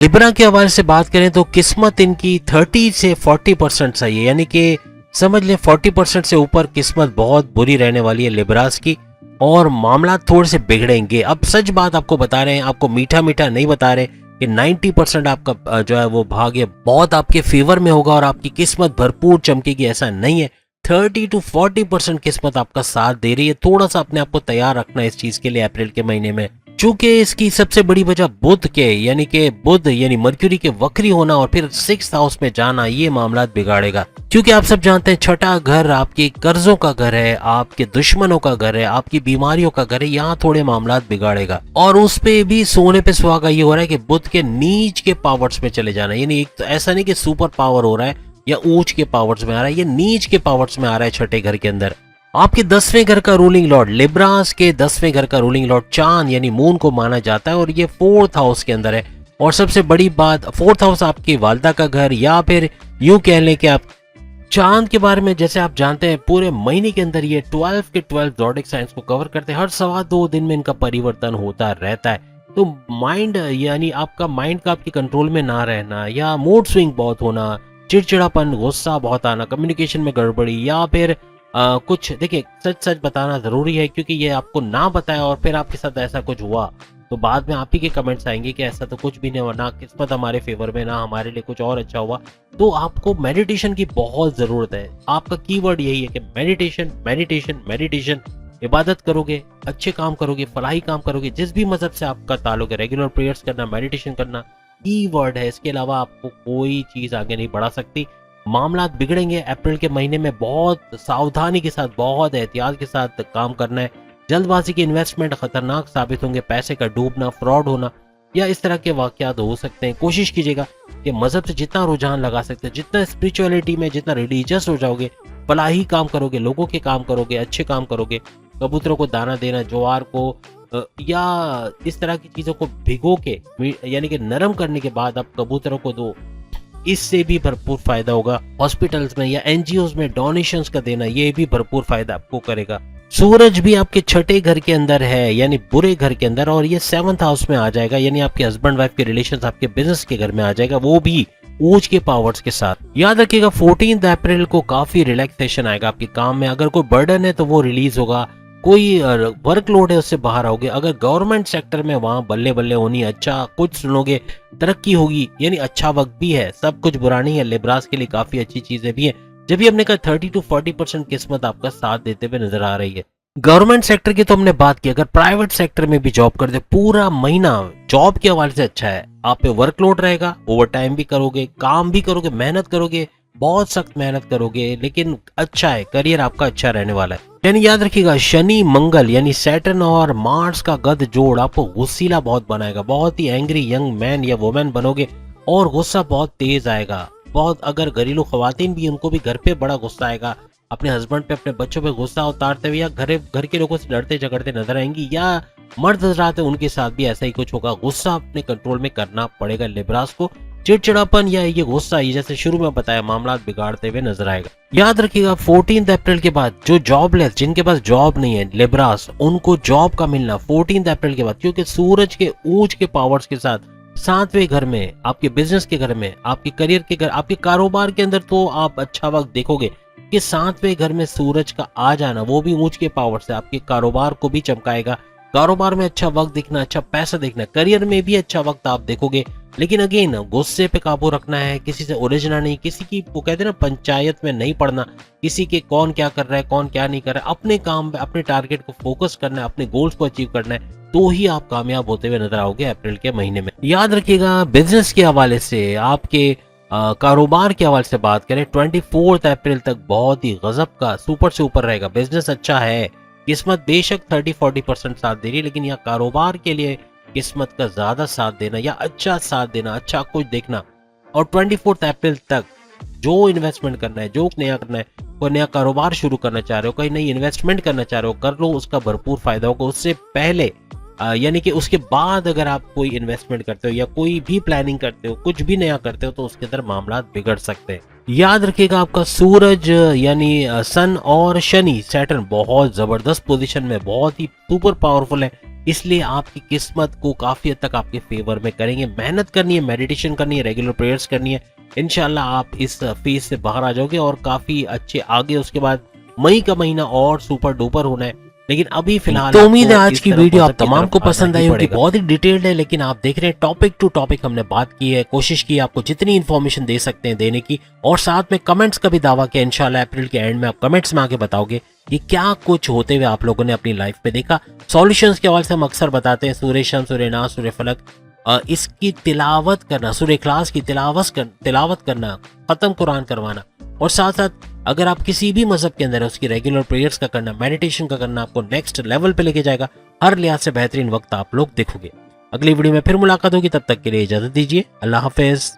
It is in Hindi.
लिब्रा के हवाले से बात करें तो किस्मत इनकी 30 से 40% सही है, यानी कि समझ लें 40% से ऊपर किस्मत बहुत बुरी रहने वाली है लिब्रास की, और मामला थोड़े से बिगड़ेंगे। अब सच बात आपको बता रहे हैं, आपको मीठा मीठा नहीं बता रहे कि 90% आपका जो है वो भाग्य बहुत आपके फेवर में होगा और आपकी किस्मत भरपूर चमकेगी, ऐसा नहीं है। 30 to 40% किस्मत आपका साथ दे रही है। थोड़ा सा अपने आप को तैयार रखना इस चीज के लिए अप्रैल के महीने में। चूंकि इसकी सबसे बड़ी वजह बुध यानी मर्क्यूरी के वक्री होना और फिर 6th हाउस में जाना, ये मामला बिगाड़ेगा। क्योंकि आप सब जानते हैं छठा घर आपके कर्जों का घर है, आपके दुश्मनों का घर है, आपकी बीमारियों का घर है, यहाँ थोड़े मामला बिगाड़ेगा। और उस पे भी सोने पे सुहागा ये हो रहा है कि बुध के नीच के पावर्स में चले जाना, यानी एक तो ऐसा नहीं कि सुपर पावर हो रहा है या ऊंच के पावर्स में आ रहा है, ये नीच के पावर्स में आ रहा है छठे घर के अंदर। आपके 10वें घर का रूलिंग लॉर्ड, लिब्रास के 10वें घर का रूलिंग लॉर्ड चांद यानी मून को माना जाता है और ये 4th हाउस के अंदर है। और सबसे बड़ी बात, 4th हाउस आपकी वालदा का घर, या फिर यूं कह लें कि आप चांद के बारे में जैसे आप जानते हैं पूरे महीने के अंदर ये 12 के 12 ज़ोडिक साइंस को कवर करते हैं। हर 2.25 दिन में इनका परिवर्तन होता रहता है। तो माइंड यानी आपका माइंड का आपके कंट्रोल में ना रहना, या मूड स्विंग बहुत होना, चिड़चिड़ापन, गुस्सा बहुत आना, कम्युनिकेशन में गड़बड़ी, या फिर कुछ देखिए सच सच बताना जरूरी है, क्योंकि ये आपको ना बताया और फिर आपके साथ ऐसा कुछ हुआ तो बाद में आप ही के कमेंट्स आएंगे कि ऐसा तो कुछ भी नहीं हुआ, ना किस्मत हमारे फेवर में, ना हमारे लिए कुछ और अच्छा हुआ। तो आपको मेडिटेशन की बहुत जरूरत है। आपका कीवर्ड यही है कि मेडिटेशन मेडिटेशन मेडिटेशन। इबादत करोगे, अच्छे काम करोगे, फलाही काम करोगे, जिस भी मजहब से आपका ताल्लुक है, रेगुलर प्रेयर्स करना, मेडिटेशन करना कीवर्ड है। इसके अलावा आपको कोई चीज आगे नहीं बढ़ा सकती। मामला बिगड़ेंगे अप्रैल के महीने में। बहुत सावधानी के साथ, बहुत एहतियात के साथ काम करना है। जल्दबाजी की इन्वेस्टमेंट खतरनाक साबित होंगे, पैसे का डूबना, फ्रॉड होना या इस तरह के वाकयात हो सकते हैं। कोशिश कीजिएगा कि मजहब से जितना रुझान लगा सकते हैं, जितना स्पिरिचुअलिटी में जितना रिलीजियस हो जाओगे, फलाही काम करोगे, लोगों के काम करोगे, अच्छे काम करोगे, कबूतरों को दाना देना, ज्वार को या इस तरह की चीजों को भिगो के यानी कि नरम करने के बाद आप कबूतरों को दो, इससे भी भरपूर फायदा होगा। हॉस्पिटल्स में या एनजीओज में डोनेशंस का देना, ये भी भरपूर फायदा आपको करेगा। सूरज भी आपके छठे घर के अंदर है, यानी बुरे घर के अंदर, और ये 7th हाउस में आ जाएगा, यानी आपके हस्बैंड वाइफ के रिलेशंस आपके बिजनेस के घर में आ जाएगा, वो भी ऊंच के पावर्स के साथ। याद रखिएगा 14 अप्रैल को काफी रिलैक्सेशन आएगा आपके काम में। अगर कोई बर्डन है तो वो रिलीज होगा, कोई वर्कलोड है उससे बाहर आओगे। अगर गवर्नमेंट सेक्टर में वहां बल्ले बल्ले होनी, अच्छा कुछ सुनोगे, तरक्की होगी, यानी अच्छा वक्त भी है, सब कुछ बुरा नहीं है। लिब्रास के लिए काफी अच्छी चीजें भी है। जब भी हमने कहा 30 to 40% किस्मत आपका साथ देते हुए नजर आ रही है। गवर्नमेंट सेक्टर की तो हमने बात की, अगर प्राइवेट सेक्टर में भी जॉब करते, पूरा महीना जॉब के हवाले से अच्छा है। आप पे वर्कलोड रहेगा, ओवर टाइम भी करोगे, काम भी करोगे, मेहनत करोगे, बहुत सख्त मेहनत करोगे, लेकिन अच्छा है, करियर आपका अच्छा रहने वाला है। यानी याद रखिएगा शनि मंगल यानी सैटर्न और मार्स का गद जोड़ आपको गुस्सीला बहुत बनाएगा, बहुत ही एंग्री यंग मैन या वुमेन बनोगे और गुस्सा बहुत तेज आएगा। बहुत अगर घरेलू खवातीन भी, उनको भी घर पे बड़ा गुस्सा आएगा, अपने हस्बैंड पे, अपने बच्चों पे गुस्सा उतारते हुए या घर के लोगों से लड़ते झगड़ते नजर आएंगी, या मर्द हजरात है उनके साथ भी ऐसा ही कुछ होगा। गुस्सा अपने कंट्रोल में करना पड़ेगा लिब्रास को। चिड़चिड़ापन या ये गुस्सा, ये जैसे शुरू में बताया, मामला बिगाड़ते हुए नजर आएगा। याद रखिएगा 14 अप्रैल के बाद जो जॉबलेस, जिनके पास जॉब नहीं है लिब्रास, उनको जॉब का मिलना 14 अप्रैल के बाद, क्योंकि सूरज के ऊंच के पावर्स के साथ 7वें घर में, आपके बिजनेस के घर में, आपके करियर के घर, आपके कारोबार के अंदर, तो आप अच्छा वक्त देखोगे कि 7वें घर में सूरज का आ जाना, वो भी ऊंच के पावर से आपके कारोबार को भी चमकाएगा। कारोबार में अच्छा वक्त दिखना, अच्छा पैसा देखना, करियर में भी अच्छा वक्त आप देखोगे। लेकिन अगेन गुस्से पे काबू रखना है, किसी से उलझना नहीं, किसी की वो कहते हैं ना पंचायत में नहीं पड़ना, किसी के कौन क्या कर रहा है, कौन क्या नहीं कर रहा है। अपने काम पे, अपने टारगेट को फोकस करना है, अपने गोल्स को अचीव करना है, तो ही आप कामयाब होते हुए नजर आओगे अप्रैल के महीने में। याद रखिएगा बिजनेस के हवाले से, आपके कारोबार के हवाले से बात करें, 24 अप्रैल तक बहुत ही गजब का सुपर से ऊपर रहेगा। बिजनेस अच्छा है, किस्मत बेशक 30-40% साथ दे रही है, लेकिन यहाँ कारोबार के लिए किस्मत का ज्यादा साथ देना या अच्छा साथ देना, अच्छा कुछ देखना। और 24 अप्रैल तक जो इन्वेस्टमेंट करना है, जो नया करना है, कोई नया कारोबार शुरू करना चाह रहे हो, कोई नई इन्वेस्टमेंट करना चाह रहे हो, कर लो, उसका भरपूर फायदा होगा। उससे पहले यानी कि उसके बाद अगर आप कोई इन्वेस्टमेंट करते हो या कोई भी प्लानिंग करते हो, कुछ भी नया करते हो, तो उसके अंदर मामला बिगड़ सकते हैं। याद रखिएगा आपका सूरज यानी सन और शनि, सैटर्न बहुत जबरदस्त पोजीशन में, बहुत ही सुपर पावरफुल है। इसलिए आपकी किस्मत को काफी हद तक आपके फेवर में करेंगे। मेहनत करनी है, मेडिटेशन करनी है, रेगुलर प्रेयर्स करनी है, इंशाल्लाह आप इस फेज से बाहर आ जाओगे और काफी अच्छे आगे उसके बाद मई का महीना और सुपर डुपर होना है। लेकिन अभी फिलहाल तो उम्मीद है आज की वीडियो आप तमाम को पसंद आई होगी। बहुत ही डिटेल्ड है, लेकिन आप देख रहे हैं टॉपिक टू टॉपिक हमने बात की है, कोशिश की आपको जितनी इन्फॉर्मेशन दे सकते हैं देने की, और साथ में कमेंट्स का भी दावा किया। इंशाल्लाह अप्रैल के एंड में आप कमेंट्स में आके बताओगे कि क्या कुछ होते हुए आप लोगों ने अपनी लाइफ पे देखा। सॉल्यूशंस के हवाले से हम अक्सर बताते हैं, सूरह शम्स, सूरह नास, सूरह फलक, इसकी तिलावत करना, सूरह इखलास की तिलावत करना, खत्म कुरान करवाना, और साथ साथ अगर आप किसी भी मजहब के अंदर है उसकी रेगुलर प्रेयर्स का करना, मेडिटेशन का करना आपको नेक्स्ट लेवल पे लेके जाएगा। हर लिहाज से बेहतरीन वक्त आप लोग देखोगे। अगली वीडियो में फिर मुलाकात होगी, तब तक के लिए इजाजत दीजिए। अल्लाह हाफिज।